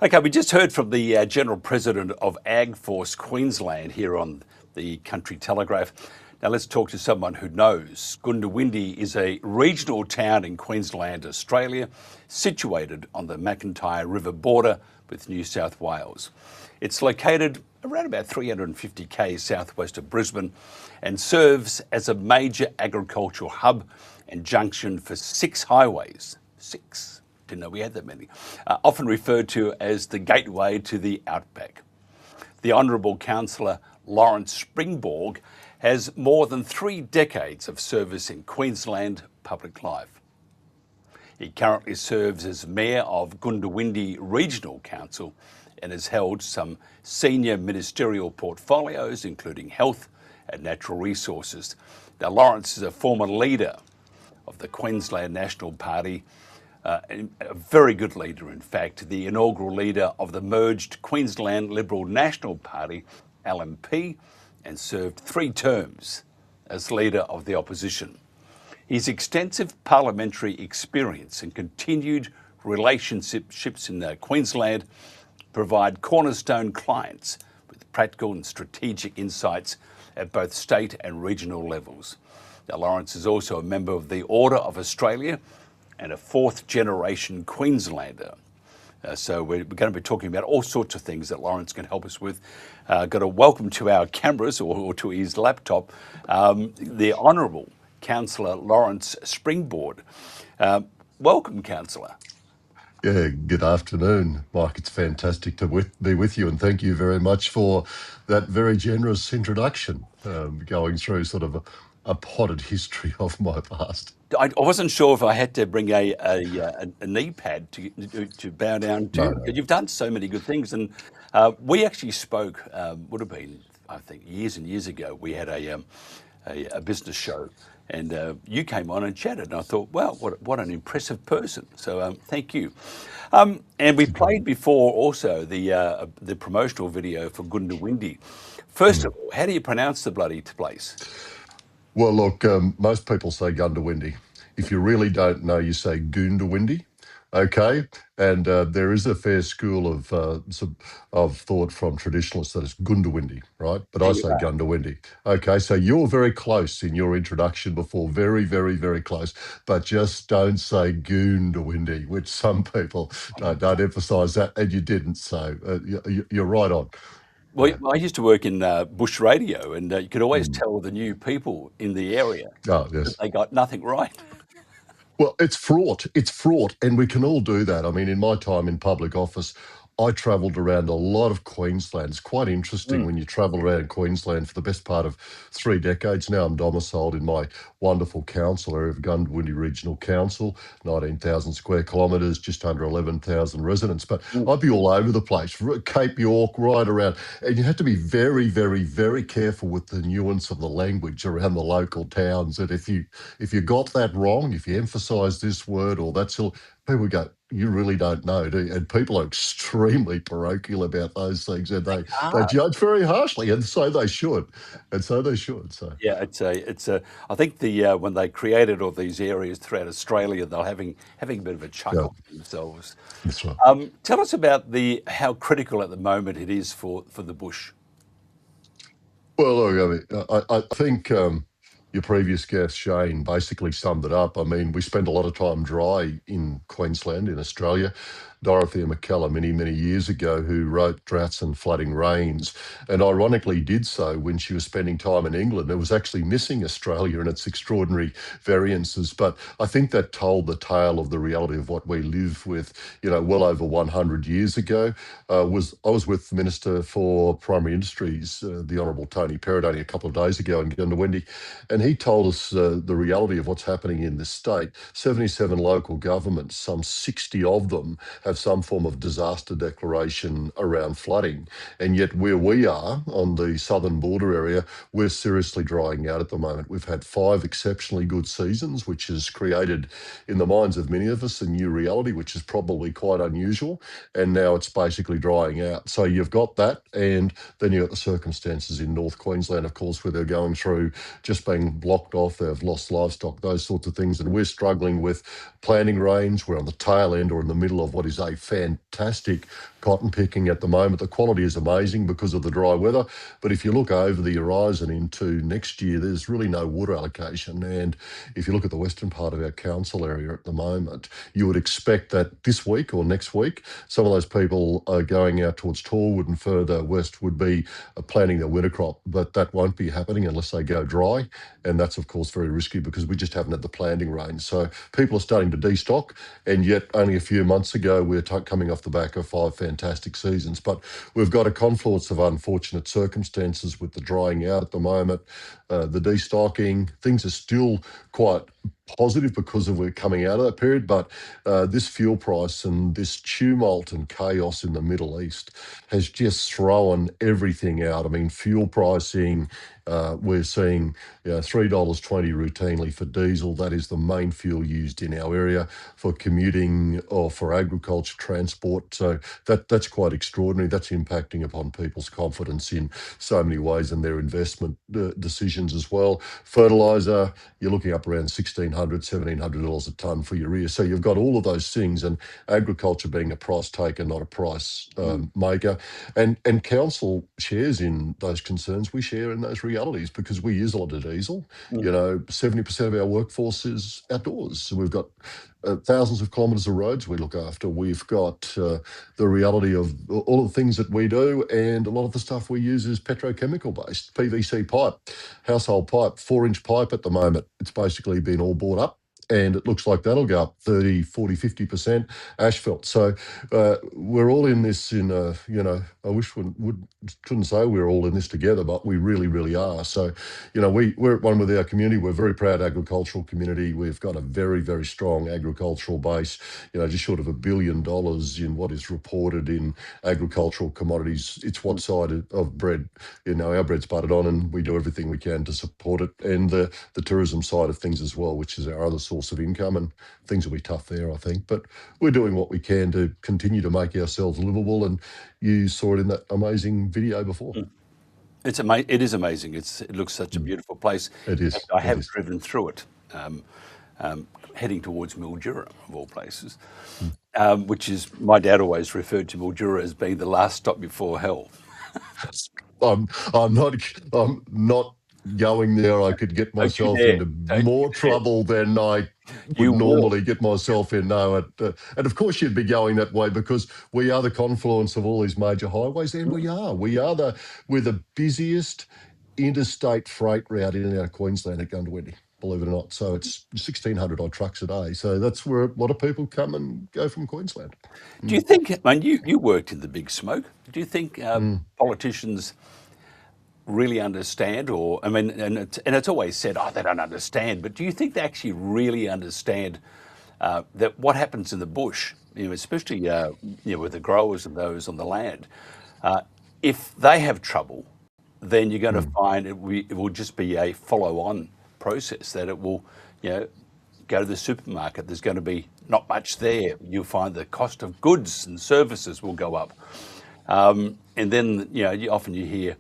Okay, we just heard from the General President of Ag Force Queensland here on the Country Telegraph. Now let's talk to someone who knows. Goondiwindi is a regional town in Queensland, Australia, situated on the Macintyre River border with New South Wales. It's located around about 350 km southwest of Brisbane and serves as a major agricultural hub and junction for 6 highways. 6. Didn't know we had that many. Often referred to as the gateway to the outback. The Honourable Councillor Lawrence Springborg has more than 3 decades of service in Queensland public life. He currently serves as Mayor of Goondiwindi Regional Council and has held some senior ministerial portfolios, including health and natural resources. Now, Lawrence is a former leader of the Queensland National Party, a very good leader, in fact, the inaugural leader of the merged Queensland Liberal National Party, LNP, and served 3 terms as leader of the opposition. His extensive parliamentary experience and continued relationships in Queensland provide Cornerstone clients with practical and strategic insights at both state and regional levels. Now, Lawrence is also a member of the Order of Australia and a 4th generation Queenslander. So we're going to be talking about all sorts of things that Lawrence can help us with. Got a welcome to our cameras or to his laptop, the Honourable Councillor Lawrence Springborg. Welcome, Councillor. Yeah, good afternoon, Mike. It's fantastic to be with you, and thank you very much for that very generous introduction, going through sort of a potted history of my past. I wasn't sure if I had to bring a knee pad to bow down to. No. You've done so many good things, and we actually spoke. Would have been, I think, years and years ago. We had a business show, and you came on and chatted, and I thought, wow, what an impressive person. So thank you. And we played before also the promotional video for Goondiwindi. First of all, how do you pronounce the bloody place? Well, look, most people say Goondiwindi. If you really don't know, you say Goondiwindi, okay? And there is a fair school of thought from traditionalists that it's Goondiwindi, right? But I say Goondiwindi. Okay, so you're very close in your introduction before, very, very, very close. But just don't say Goondiwindi, which some people don't emphasise that, and you didn't. So you're right on. Well, I used to work in bush radio, and you could always tell the new people in the area that they got nothing right. Well, it's fraught. It's fraught, and we can all do that. I mean, in my time in public office, I travelled around a lot of Queensland. It's quite interesting when you travel around Queensland for the best part of 3 decades now. I'm domiciled in my wonderful council area of Goondiwindi Regional Council, 19,000 square kilometres, just under 11,000 residents. But I'd be all over the place, Cape York, right around. And you have to be very, very, very careful with the nuance of the language around the local towns. And if you got that wrong, if you emphasise this word or that sort, people go, you really don't know, do you? And people are extremely parochial about those things, and they judge very harshly, and so they should. So Yeah, it's a. I think when they created all these areas throughout Australia, they're having a bit of a chuckle themselves. That's right. Tell us about how critical at the moment it is for the bush. Well, look, I mean, I think your previous guest, Shane, basically summed it up. I mean, we spend a lot of time dry in Queensland, in Australia. Dorothea McKellar, many, many years ago, who wrote Droughts and Flooding Rains, and ironically did so when she was spending time in England. It was actually missing Australia and its extraordinary variances. But I think that told the tale of the reality of what we live with, well over 100 years ago. I was with the Minister for Primary Industries, the Honourable Tony Perrott, only a couple of days ago in Goondiwindi, and he told us the reality of what's happening in this state. 77 local governments, some 60 of them, have some form of disaster declaration around flooding. And yet where we are on the southern border area, we're seriously drying out at the moment. We've had 5 exceptionally good seasons, which has created in the minds of many of us a new reality, which is probably quite unusual. And now it's basically drying out. So you've got that, and then you've got the circumstances in North Queensland, of course, where they're going through just being blocked off, they've lost livestock, those sorts of things. And we're struggling with planting range. We're on the tail end or in the middle of what is is a fantastic cotton picking at the moment. The quality is amazing because of the dry weather. But if you look over the horizon into next year, there's really no water allocation. And if you look at the western part of our council area at the moment, you would expect that this week or next week, some of those people are going out towards Torwood and further west would be planting their winter crop. But that won't be happening unless they go dry. And that's, of course, very risky because we just haven't had the planting rain. So people are starting to destock. And yet only a few months ago, we're coming off the back of 5 fantastic seasons. But we've got a confluence of unfortunate circumstances with the drying out at the moment, the destocking. Things are still quite positive because of we're coming out of that period, but this fuel price and this tumult and chaos in the Middle East has just thrown everything out. I mean, fuel pricing, we're seeing $3.20 routinely for diesel. That is the main fuel used in our area for commuting or for agriculture transport. So that's quite extraordinary. That's impacting upon people's confidence in so many ways and their investment decisions as well. Fertiliser, you're looking up around $1,600, $1,700 a tonne for urea. So you've got all of those things, and agriculture being a price taker, not a price maker. And council shares in those concerns. We share in those realities because we use a lot of diesel. 70% of our workforce is outdoors. So we've got thousands of kilometres of roads we look after. We've got the reality of all of the things that we do, and a lot of the stuff we use is petrochemical based. PVC pipe, household pipe, 4-inch pipe at the moment. It's basically been all bought up. And it looks like that'll go up 30, 40, 50% asphalt. So we're all in this I wish we couldn't say we're all in this together, but we really, really are. So, we're at one with our community. We're a very proud agricultural community. We've got a very, very strong agricultural base, just short of $1 billion in what is reported in agricultural commodities. It's one side of bread, our bread's buttered on, and we do everything we can to support it. And the tourism side of things as well, which is our other source of income, and things will be tough there, I think. But we're doing what we can to continue to make ourselves livable, and you saw it in that amazing video before. It is amazing. It looks such a beautiful place. It is. I have driven through it, heading towards Mildura, of all places, which is, my dad always referred to Mildura as being the last stop before hell. I'm not going there. I could get myself into more trouble than I would normally get myself in. No, and of course you'd be going that way because we are the confluence of all these major highways, and we're the busiest interstate freight route in and out of Queensland at Goondiwindi, believe it or not. So it's 1,600 odd trucks a day. So that's where a lot of people come and go from Queensland. Do you think, you worked in the big smoke, do you think politicians really understand, and it's always said, they don't understand, but do you think they actually really understand that what happens in the bush, especially with the growers and those on the land, if they have trouble, then you're going to find it will just be a follow-on process, that it will, go to the supermarket, there's going to be not much there. You'll find the cost of goods and services will go up. And then, often you hear,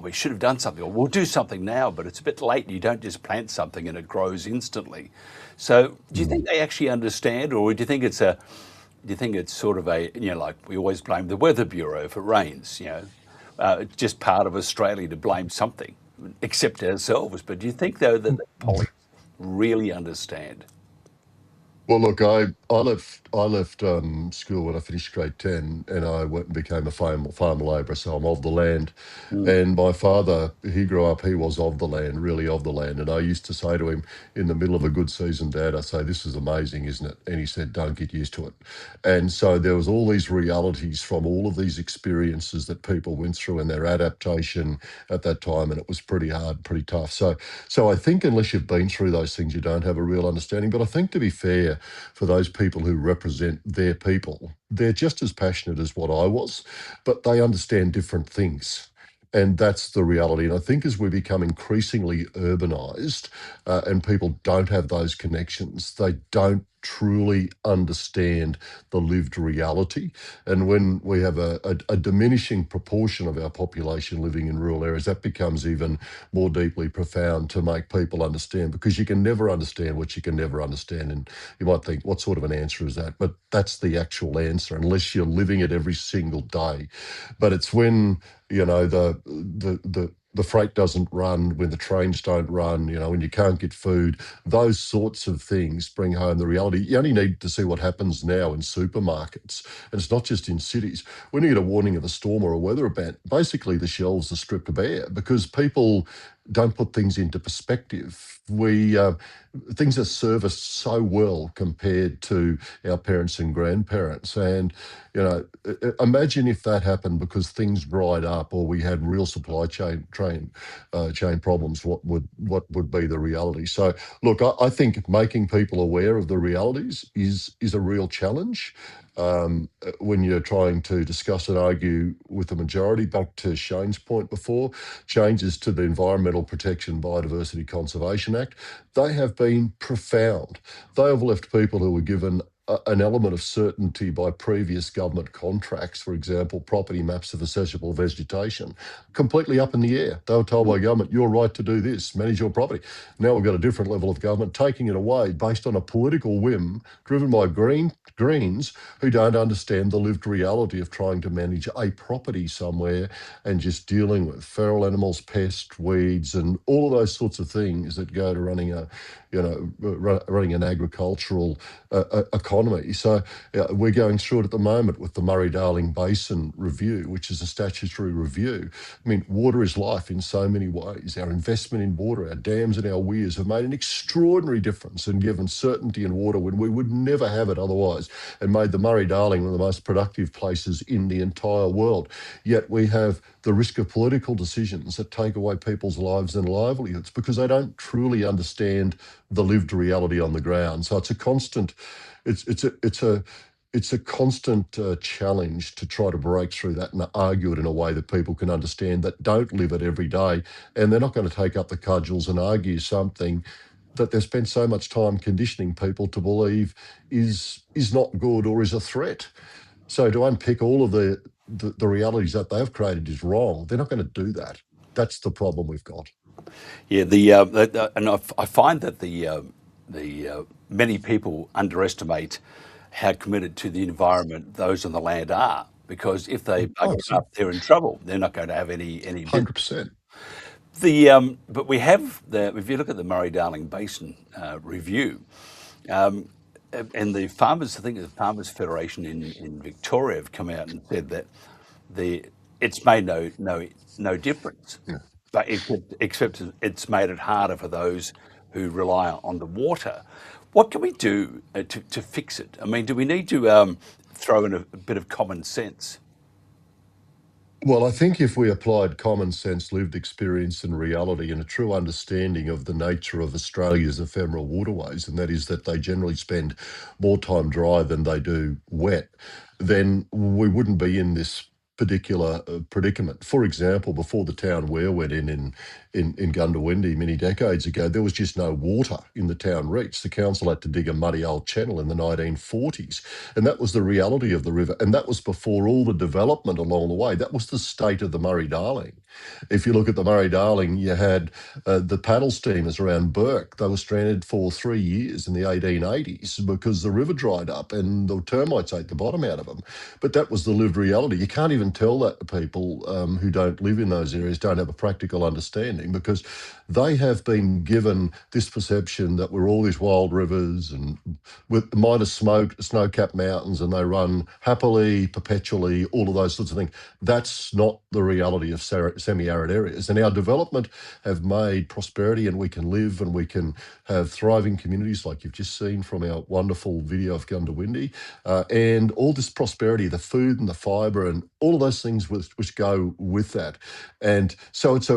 we should have done something, or we'll do something now, but it's a bit late. You don't just plant something and it grows instantly. So do you think they actually understand, or do you think it's sort of a, like we always blame the Weather Bureau if it rains, it's just part of Australia to blame something, except ourselves. But do you think, though, that the politics really understand? Well, look, I left school when I finished grade 10, and I went and became a farm labourer, so I'm of the land. And my father, he grew up, he was of the land, really of the land. And I used to say to him in the middle of a good season, Dad, I say, this is amazing, isn't it? And he said, don't get used to it. And so there was all these realities from all of these experiences that people went through and their adaptation at that time, and it was pretty hard, pretty tough. So I think unless you've been through those things, you don't have a real understanding. But I think, to be fair, for those people who represent their people, they're just as passionate as what I was, but they understand different things. And that's the reality. And I think as we become increasingly urbanised and people don't have those connections, they don't truly understand the lived reality. And when we have a diminishing proportion of our population living in rural areas, that becomes even more deeply profound to make people understand, because you can never understand what you can never understand. And you might think, what sort of an answer is that? But that's the actual answer, unless you're living it every single day. But it's when, the freight doesn't run, when the trains don't run, when you can't get food, those sorts of things bring home the reality. You only need to see what happens now in supermarkets, and it's not just in cities. When you get a warning of a storm or a weather event, basically the shelves are stripped bare because people don't put things into perspective. Things are serviced so well compared to our parents and grandparents, and imagine if that happened because things dried up or we had real supply chain problems. What would be the reality? So, look, I think making people aware of the realities is a real challenge. When you're trying to discuss and argue with the majority, back to Shane's point before, changes to the Environmental Protection Biodiversity Conservation Act, they have been profound. They have left people who were given an element of certainty by previous government contracts, for example, property maps of accessible vegetation, completely up in the air. They were told by government, you're right to do this, manage your property. Now we've got a different level of government taking it away based on a political whim driven by Greens who don't understand the lived reality of trying to manage a property somewhere and just dealing with feral animals, pests, weeds, and all of those sorts of things that go to running an agricultural economy. So we're going through it at the moment with the Murray-Darling Basin Review, which is a statutory review. I mean, water is life in so many ways. Our investment in water, our dams and our weirs have made an extraordinary difference and given certainty in water when we would never have it otherwise, and made the Murray-Darling one of the most productive places in the entire world. Yet we have the risk of political decisions that take away people's lives and livelihoods because they don't truly understand the lived reality on the ground. So it's a constant, it's a constant challenge to try to break through that and argue it in a way that people can understand, that don't live it every day, and they're not going to take up the cudgels and argue something that they've spent so much time conditioning people to believe is not good or is a threat. So to unpick all of the realities that they've created is wrong. They're not going to do that. That's the problem we've got. Yeah, and I find that the many people underestimate how committed to the environment those on the land are, because if they bug it up, they're in trouble. They're not going to have any 100%. But we have if you look at the Murray-Darling Basin review, and the farmers, I think the Farmers Federation in Victoria have come out and said that it's made no difference, Yeah. but except it's made it harder for those who rely on the water. What can we do to fix it? I mean, do we need to throw in a bit of common sense? Well, I think if we applied common sense, lived experience and reality and a true understanding of the nature of Australia's ephemeral waterways, and that is that they generally spend more time dry than they do wet, then we wouldn't be in this particular predicament. For example, before the town weir went in Goondiwindi many decades ago, there was just no water in the town reach. The council had to dig a muddy old channel in the 1940s, and that was the reality of the river. And that was before all the development along the way. That was the state of the Murray-Darling. If you look at the Murray-Darling, you had the paddle steamers around Burke. They were stranded for 3 years in the 1880s because the river dried up and the termites ate the bottom out of them. But that was the lived reality. You can't even tell that to people who don't live in those areas, don't have a practical understanding, because they have been given this perception that we're all these wild rivers and with minus smoke, snow-capped mountains, and they run happily, perpetually, all of those sorts of things. That's not the reality of semi-arid areas. And our development have made prosperity, and we can live and we can have thriving communities like you've just seen from our wonderful video of Goondiwindi, and all this prosperity, the food and the fibre and all of those things which go with that. And so it's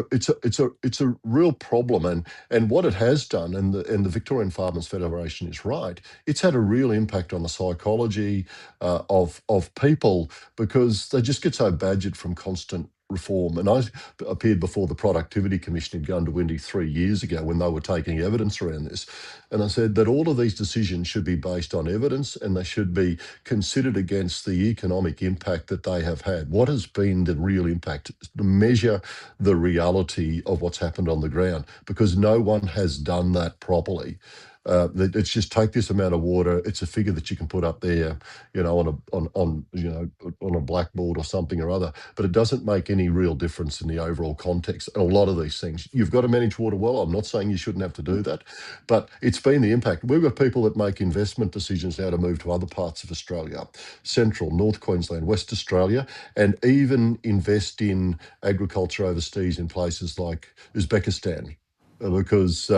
a real problem. And what it has done, and the Victorian Farmers Federation is right, it's had a real impact on the psychology of people, because they just get so badgered from constant reform. And I appeared before the Productivity Commission in Goondiwindi 3 years ago when they were taking evidence around this. And I said that all of these decisions should be based on evidence and they should be considered against the economic impact that they have had. What has been the real impact? To measure the reality of what's happened on the ground, because no one has done that properly. It's just take this amount of water. It's a figure that you can put up there, on a blackboard or something or other. But it doesn't make any real difference in the overall context. And a lot of these things, you've got to manage water well. I'm not saying you shouldn't have to do that, but it's been the impact. We've got people that make investment decisions now to move to other parts of Australia, Central, North Queensland, West Australia, and even invest in agriculture overseas in places like Uzbekistan, because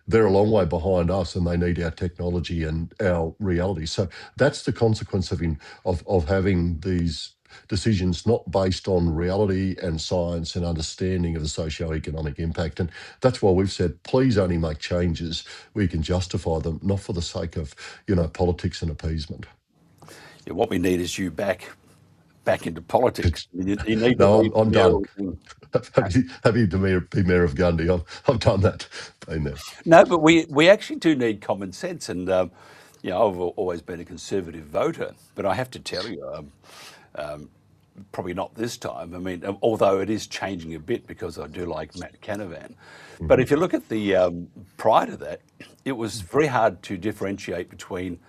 they're a long way behind us and they need our technology and our reality. So that's the consequence of having these decisions not based on reality and science and understanding of the socio-economic impact. And that's why we've said, please only make changes where you can justify them, not for the sake of, politics and appeasement. Yeah, what we need is you back into politics. You need to No, leave I'm the done. mayoral thing. Happy to be mayor of Gundy. I've done that. Been there. No, but we actually do need common sense, and I've always been a conservative voter, but I have to tell you, probably not this time. I mean, although it is changing a bit because I do like Matt Canavan. But if you look at the prior to that, it was very hard to differentiate between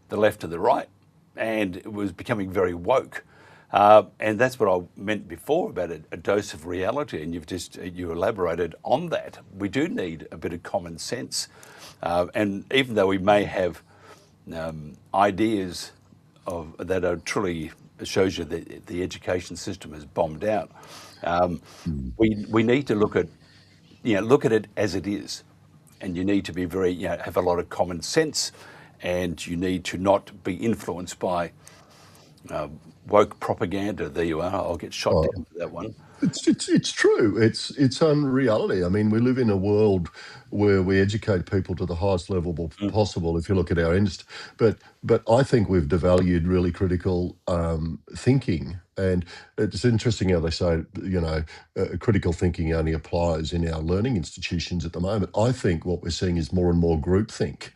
the left and the right, and it was becoming very woke. And that's what I meant before about a dose of reality, and you elaborated on that. We do need a bit of common sense, and even though we may have ideas that are truly shows you that the education system is bombed out, we need to look at it as it is, and you need to be very have a lot of common sense, and you need to not be influenced by woke propaganda. There you are. I'll get shot down for that one. It's true. It's unreality. I mean, we live in a world where we educate people to the highest level possible. If you look at our industry, but I think we've devalued really critical thinking. And it's interesting how they say, critical thinking only applies in our learning institutions at the moment. I think what we're seeing is more and more groupthink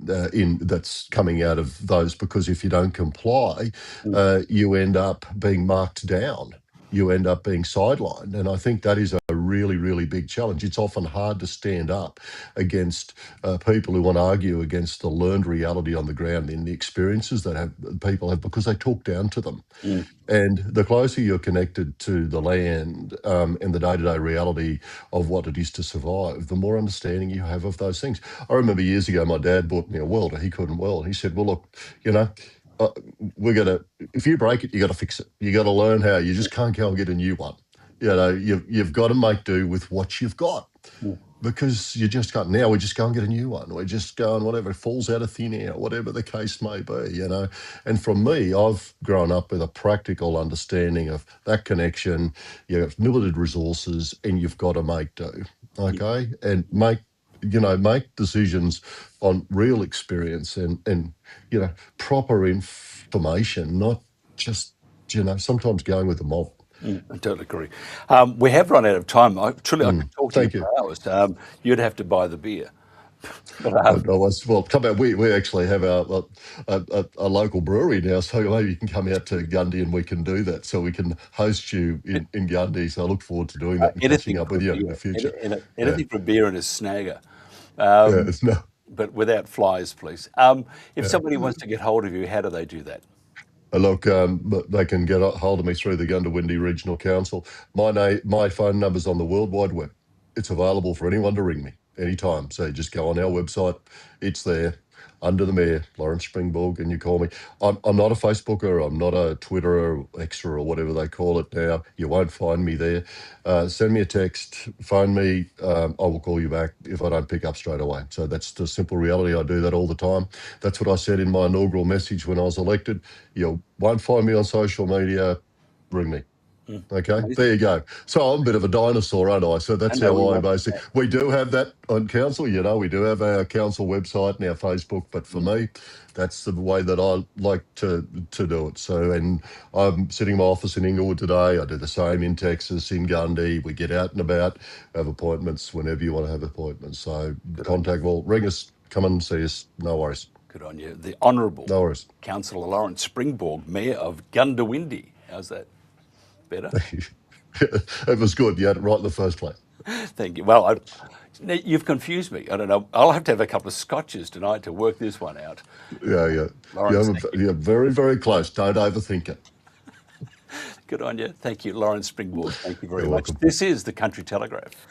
that's coming out of those, because if you don't comply, you end up being marked down. You end up being sidelined. And I think that is a really, really big challenge. It's often hard to stand up against people who want to argue against the learned reality on the ground and the experiences that people have, because they talk down to them. And the closer you're connected to the land and the day-to-day reality of what it is to survive, the more understanding you have of those things. I remember years ago, my dad bought me a welder. He couldn't weld. He said, well, look, if you break it, you got to fix it. You got to learn how. You just can't go and get a new one. You've got to make do with what you've got, because you just can't. Now we just go and get a new one. We just go and whatever falls out of thin air, whatever the case may be. And from me, I've grown up with a practical understanding of that connection. You have limited resources, and you've got to make do. Okay, and make decisions on real experience and proper information, not just sometimes going with the mob. I totally agree. We have run out of time. I could talk to you for hours. You'd have to buy the beer. Come out. We actually have a local brewery now, so maybe you can come out to Gundy and we can do that. So we can host you in Gundy. So I look forward to doing that and catching up with you in the future. Anything for beer and a snagger. It's no. But without flies, please. If somebody wants to get hold of you, how do they do that? Look, they can get a hold of me through the Goondiwindi Regional Council. My phone number's on the World Wide Web. It's available for anyone to ring me anytime. So just go on our website. It's there, under the Mayor, Lawrence Springborg, and you call me. I'm not a Facebooker. I'm not a Twitterer or Xer or whatever they call it now. You won't find me there. Send me a text, phone me. I will call you back if I don't pick up straight away. So that's the simple reality. I do that all the time. That's what I said in my inaugural message when I was elected. You won't find me on social media. Ring me. Okay, there you go. So I'm a bit of a dinosaur, aren't I? So that's And we how I want basically. We do have that on council, we do have our council website and our Facebook. But for me, that's the way that I like to do it. So, and I'm sitting in my office in Inglewood today. I do the same in Texas, in Gundy. We get out and about, have appointments whenever you want to have appointments. So contact, well, ring us, come and see us. No worries. Good on you. The Honourable No worries. Councillor Lawrence Springborg, Mayor of Goondiwindi. How's that? Better? It was good. You had it right in the first place. Thank you. Well, you've confused me. I don't know. I'll have to have a couple of scotches tonight to work this one out. Yeah. Lawrence, You're very, very close. Don't overthink it. good on you. Thank you, Lawrence Springborg. Thank you very You're much. welcome. This is the Country Telegraph.